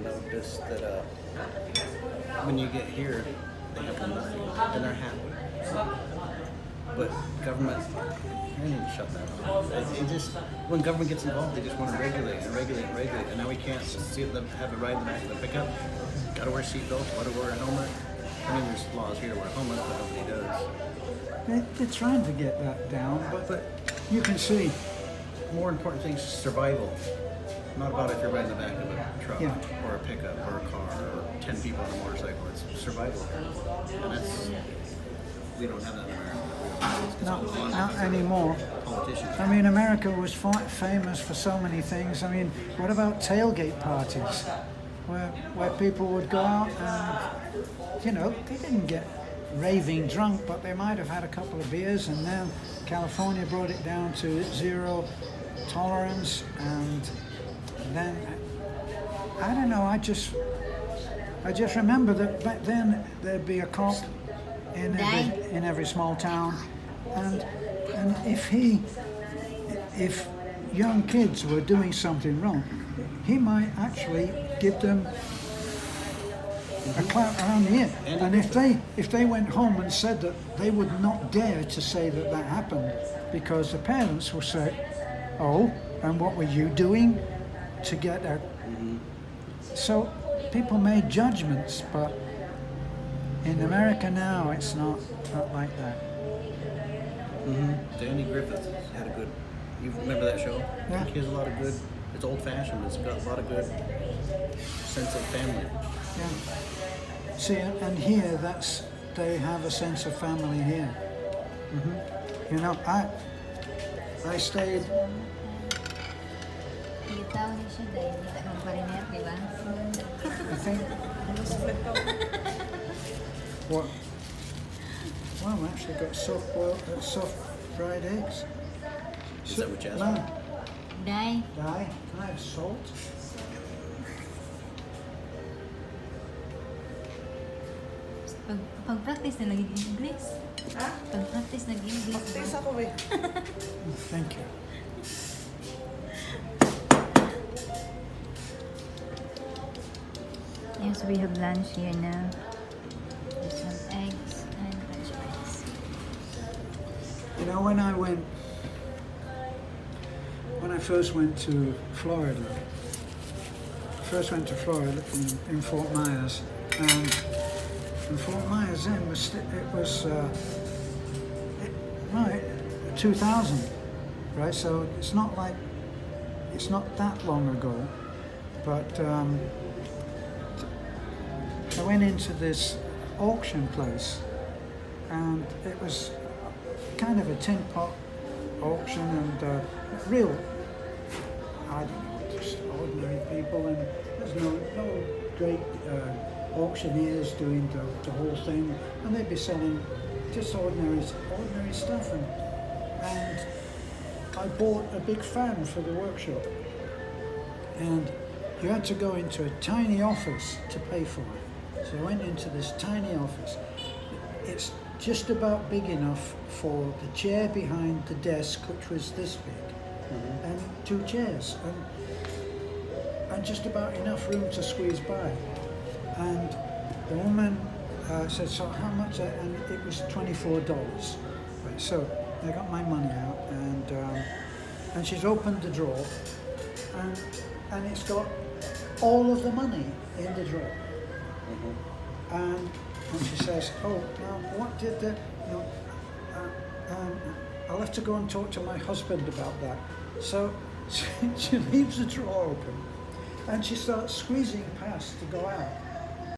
Noticed that when you get here, they have nothing, and they're happy. But government, they need to shut that off. It just, when government gets involved, they just want to regulate and regulate and regulate. And now we can't see them have a ride in the back of the pickup. Got to wear seatbelts. Got to wear a helmet. I mean, there's laws here to wear a helmet, but nobody does. They're trying to get that down, but you can see. More important things, survival. Not about if you're riding in the back of a truck or a pickup or a car or 10 people on a motorcycle. It's survival. And that's, we don't have that in America. Not anymore. Politicians. I mean, America was famous for so many things. I mean, what about tailgate parties? Where people would go out and, you know, they didn't get raving drunk, but they might have had a couple of beers, and then California brought it down to zero tolerance, and then I don't know, I just remember that back then there'd be a cop in every small town, and if young kids were doing something wrong, he might actually give them a clap around the ear. And if they went home and said that, they would not dare to say that happened, because the parents will say, "Oh, and what were you doing to get out?" So people made judgments, but in America now it's not like that. Danny Griffith had a good. You remember that show? Yeah. He has a lot of good. It's old-fashioned. It's got a lot of good sense of family. Yeah. See, and here they have a sense of family here. You know, I stayed. I think. What? Well, I actually got soft fried eggs. Is that what you asked? No. Dai. Dye. Can I have salt? Pag-practice na naging English. Ha? Pag-practice naging English. Mag-test ako eh. Thank you. Yes, we have lunch here now. There's some eggs and french fries. You know, when I first went to Florida, in Fort Myers, and Fort Myers then was 2000, right? So it's not that long ago, but I went into this auction place, and it was kind of a tin pot auction, and real, I don't know, just ordinary people, and there's no great auctioneers doing the whole thing, and they'd be selling just ordinary stuff, and I bought a big fan for the workshop, and you had to go into a tiny office to pay for it. So I went into this tiny office. It's just about big enough for the chair behind the desk, which was this big, and two chairs, and just about enough room to squeeze by. And the woman said, "So how much?" And it was $24. Right, so I got my money out, and she's opened the drawer, and it's got all of the money in the drawer. And she says, "Oh, now what did the? I'll have to go and talk to my husband about that." So she leaves the drawer open, and she starts squeezing past to go out.